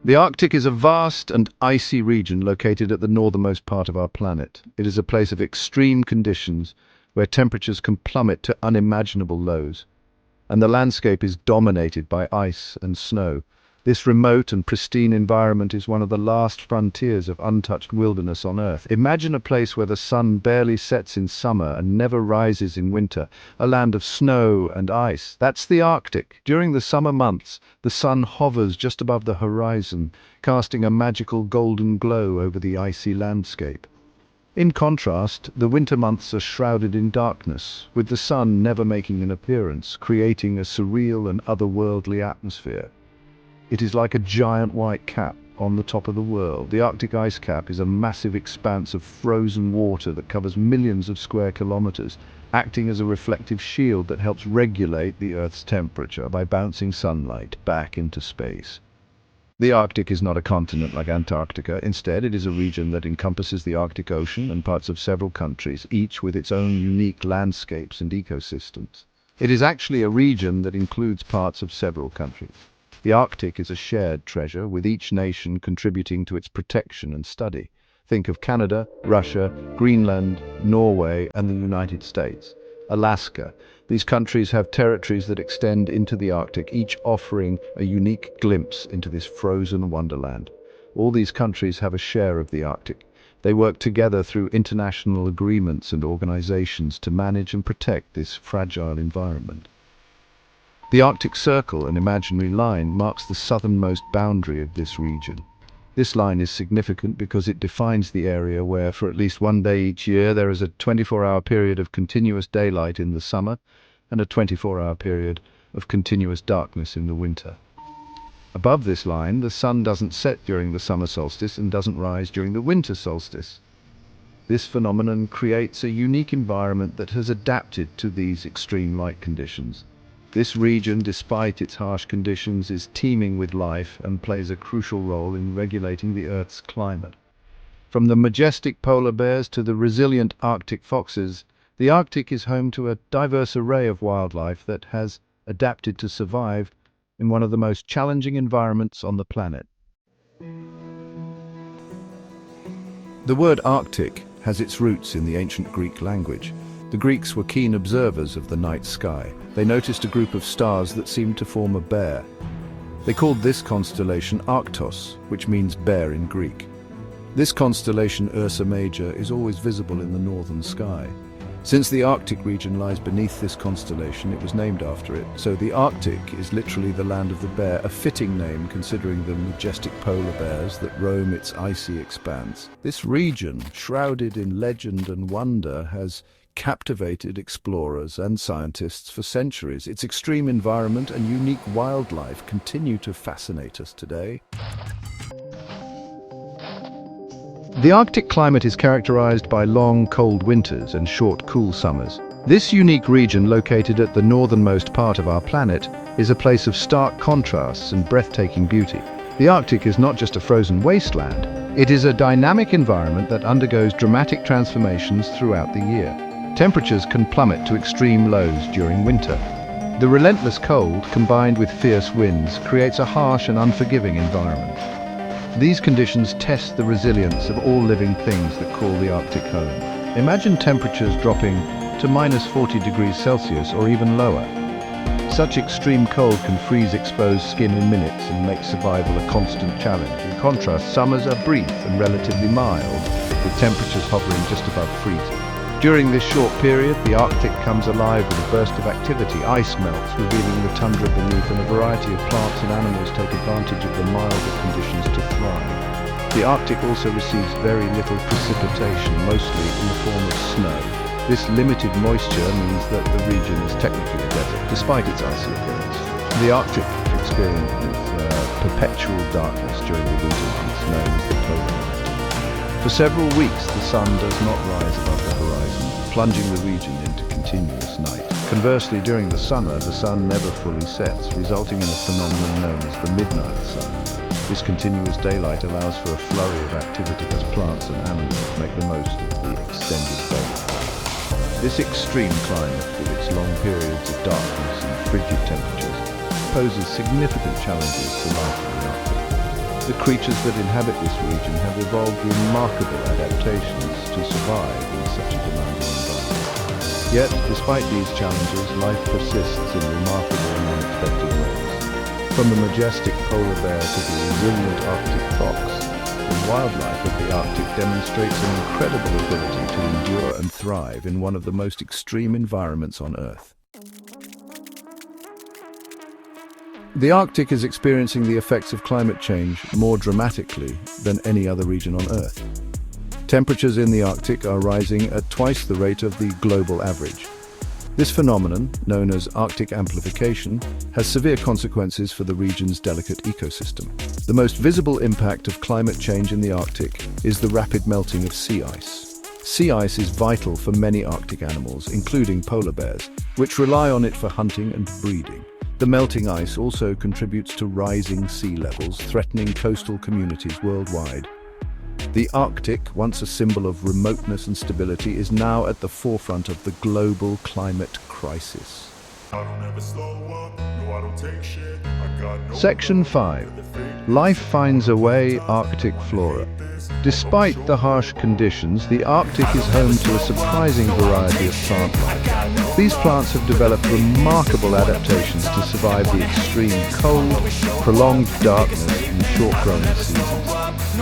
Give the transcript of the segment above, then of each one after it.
The Arctic is a vast and icy region located at the northernmost part of our planet. It is a place of extreme conditions where temperatures can plummet to unimaginable lows, and the landscape is dominated by ice and snow. This remote and pristine environment is one of the last frontiers of untouched wilderness on Earth. Imagine a place where the sun barely sets in summer and never rises in winter, a land of snow and ice. That's the Arctic. During the summer months, the sun hovers just above the horizon, casting a magical golden glow over the icy landscape. In contrast, the winter months are shrouded in darkness, with the sun never making an appearance, creating a surreal and otherworldly atmosphere. It is like a giant white cap on the top of the world. The Arctic ice cap is a massive expanse of frozen water that covers millions of square kilometers, acting as a reflective shield that helps regulate the Earth's temperature by bouncing sunlight back into space. The Arctic is not a continent like Antarctica. Instead, it is a region that encompasses the Arctic Ocean and parts of several countries, each with its own unique landscapes and ecosystems. It is actually a region that includes parts of several countries. The Arctic is a shared treasure, with each nation contributing to its protection and study. Think of Canada, Russia, Greenland, Norway, and the United States. Alaska. These countries have territories that extend into the Arctic, each offering a unique glimpse into this frozen wonderland. All these countries have a share of the Arctic. They work together through international agreements and organizations to manage and protect this fragile environment. The Arctic Circle, an imaginary line, marks the southernmost boundary of this region. This line is significant because it defines the area where, for at least one day each year, there is a 24-hour period of continuous daylight in the summer and a 24-hour period of continuous darkness in the winter. Above this line, the sun doesn't set during the summer solstice and doesn't rise during the winter solstice. This phenomenon creates a unique environment that has adapted to these extreme light conditions. This region, despite its harsh conditions, is teeming with life and plays a crucial role in regulating the Earth's climate. From the majestic polar bears to the resilient Arctic foxes, the Arctic is home to a diverse array of wildlife that has adapted to survive in one of the most challenging environments on the planet. The word Arctic has its roots in the ancient Greek language. The Greeks were keen observers of the night sky. They noticed a group of stars that seemed to form a bear. They called this constellation Arctos, which means bear in Greek. This constellation, Ursa Major, is always visible in the northern sky. Since the Arctic region lies beneath this constellation, it was named after it. So the Arctic is literally the land of the bear, a fitting name considering the majestic polar bears that roam its icy expanse. This region, shrouded in legend and wonder, has captivated explorers and scientists for centuries. Its extreme environment and unique wildlife continue to fascinate us today. The Arctic climate is characterized by long, cold winters and short, cool summers. This unique region, located at the northernmost part of our planet, is a place of stark contrasts and breathtaking beauty. The Arctic is not just a frozen wasteland, it is a dynamic environment that undergoes dramatic transformations throughout the year. Temperatures can plummet to extreme lows during winter. The relentless cold, combined with fierce winds, creates a harsh and unforgiving environment. These conditions test the resilience of all living things that call the Arctic home. Imagine temperatures dropping to -40°C or even lower. Such extreme cold can freeze exposed skin in minutes and make survival a constant challenge. In contrast, summers are brief and relatively mild, with temperatures hovering just above freezing. During this short period, the Arctic comes alive with a burst of activity. Ice melts, revealing the tundra beneath, and a variety of plants and animals take advantage of the milder conditions to thrive. The Arctic also receives very little precipitation, mostly in the form of snow. This limited moisture means that the region is technically a desert, despite its icy appearance. The Arctic experiences perpetual darkness during the winter months, known as the polar night. For several weeks, the sun does not rise above the horizon, plunging the region into continuous night. Conversely, during the summer, the sun never fully sets, resulting in a phenomenon known as the midnight sun. This continuous daylight allows for a flurry of activity as plants and animals make the most of the extended day. This extreme climate, with its long periods of darkness and frigid temperatures, poses significant challenges to life in the Arctic. The creatures that inhabit this region have evolved remarkable adaptations to survive in such a demanding environment. Yet, despite these challenges, life persists in remarkable and unexpected ways. From the majestic polar bear to the resilient Arctic fox, the wildlife of the Arctic demonstrates an incredible ability to endure and thrive in one of the most extreme environments on Earth. The Arctic is experiencing the effects of climate change more dramatically than any other region on Earth. Temperatures in the Arctic are rising at twice the rate of the global average. This phenomenon, known as Arctic amplification, has severe consequences for the region's delicate ecosystem. The most visible impact of climate change in the Arctic is the rapid melting of sea ice. Sea ice is vital for many Arctic animals, including polar bears, which rely on it for hunting and breeding. The melting ice also contributes to rising sea levels, threatening coastal communities worldwide. The Arctic, once a symbol of remoteness and stability, is now at the forefront of the global climate crisis. Section 5. Life finds a way, Arctic flora. Despite the harsh conditions, the Arctic is home to a surprising variety of plant life. These plants have developed remarkable adaptations to survive the extreme cold, prolonged darkness, and short growing seasons.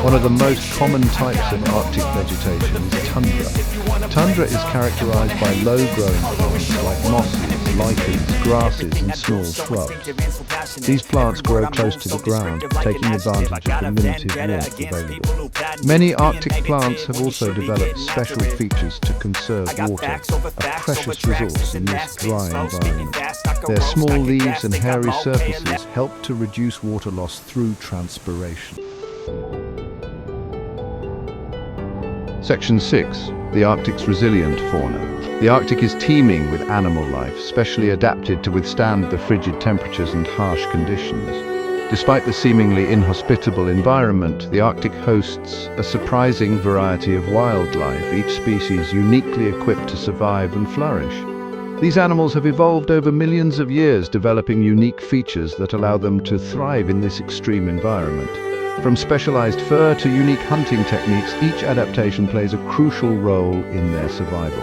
One of the most common types of Arctic vegetation is tundra. Tundra is characterized by low-growing plants like mosses, lichens, grasses, and small shrubs. These plants grow close to the ground, taking advantage of the limited warmth available. Many Arctic plants have also developed special features to conserve water, a precious resource in this dry environment. Their small leaves and hairy surfaces help to reduce water loss through transpiration. Section 6. The Arctic's resilient fauna. The Arctic is teeming with animal life, specially adapted to withstand the frigid temperatures and harsh conditions. Despite the seemingly inhospitable environment, the Arctic hosts a surprising variety of wildlife, each species uniquely equipped to survive and flourish. These animals have evolved over millions of years, developing unique features that allow them to thrive in this extreme environment. From specialized fur to unique hunting techniques, each adaptation plays a crucial role in their survival.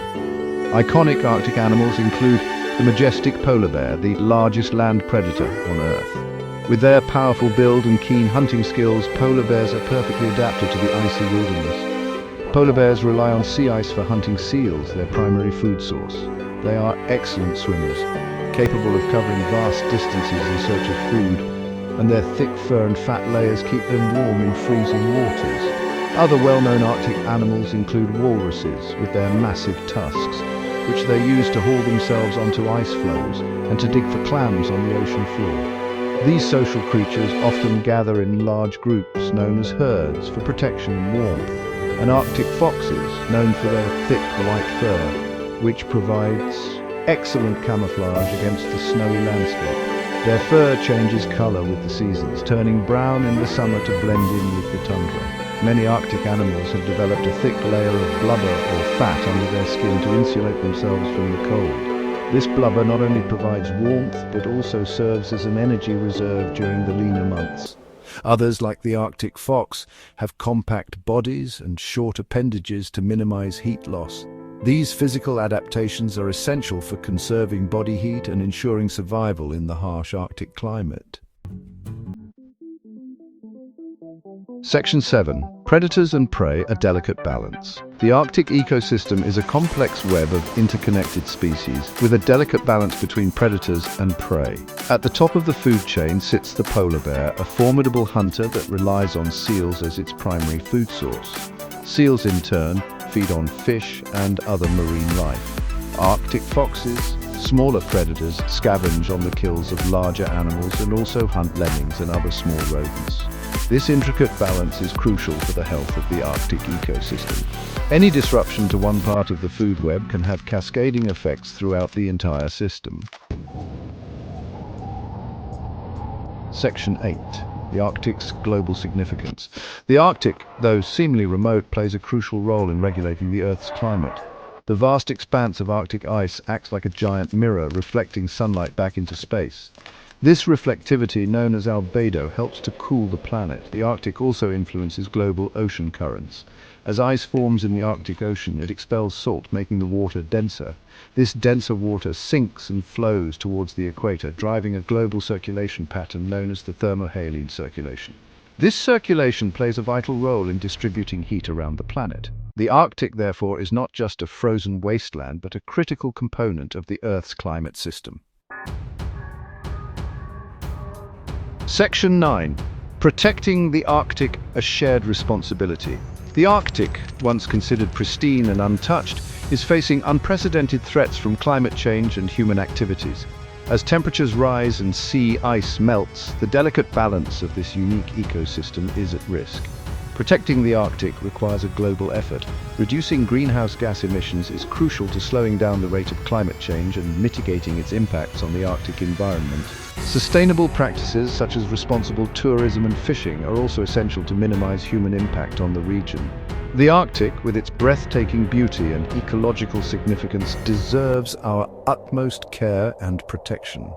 Iconic Arctic animals include the majestic polar bear, the largest land predator on Earth. With their powerful build and keen hunting skills, polar bears are perfectly adapted to the icy wilderness. Polar bears rely on sea ice for hunting seals, their primary food source. They are excellent swimmers, capable of covering vast distances in search of food, and their thick fur and fat layers keep them warm in freezing waters. Other well-known Arctic animals include walruses, with their massive tusks, which they use to haul themselves onto ice floes and to dig for clams on the ocean floor. These social creatures often gather in large groups known as herds for protection and warmth, and Arctic foxes, known for their thick white fur, which provides excellent camouflage against the snowy landscape. Their fur changes color with the seasons, turning brown in the summer to blend in with the tundra. Many Arctic animals have developed a thick layer of blubber or fat under their skin to insulate themselves from the cold. This blubber not only provides warmth, but also serves as an energy reserve during the leaner months. Others, like the Arctic fox, have compact bodies and short appendages to minimize heat loss. These physical adaptations are essential for conserving body heat and ensuring survival in the harsh Arctic climate. Section 7. Predators and prey, a delicate balance. The Arctic ecosystem is a complex web of interconnected species, with a delicate balance between predators and prey. At the top of the food chain sits the polar bear, a formidable hunter that relies on seals as its primary food source. Seals, in turn, feed on fish and other marine life. Arctic foxes, smaller predators, scavenge on the kills of larger animals and also hunt lemmings and other small rodents. This intricate balance is crucial for the health of the Arctic ecosystem. Any disruption to one part of the food web can have cascading effects throughout the entire system. Section 8. The Arctic's global significance. The Arctic, though seemingly remote, plays a crucial role in regulating the Earth's climate. The vast expanse of Arctic ice acts like a giant mirror, reflecting sunlight back into space. This reflectivity, known as albedo, helps to cool the planet. The Arctic also influences global ocean currents. As ice forms in the Arctic Ocean, it expels salt, making the water denser. This denser water sinks and flows towards the equator, driving a global circulation pattern known as the thermohaline circulation. This circulation plays a vital role in distributing heat around the planet. The Arctic, therefore, is not just a frozen wasteland, but a critical component of the Earth's climate system. Section 9. Protecting the Arctic, a shared responsibility. The Arctic, once considered pristine and untouched, is facing unprecedented threats from climate change and human activities. As temperatures rise and sea ice melts, the delicate balance of this unique ecosystem is at risk. Protecting the Arctic requires a global effort. Reducing greenhouse gas emissions is crucial to slowing down the rate of climate change and mitigating its impacts on the Arctic environment. Sustainable practices such as responsible tourism and fishing are also essential to minimize human impact on the region. The Arctic, with its breathtaking beauty and ecological significance, deserves our utmost care and protection.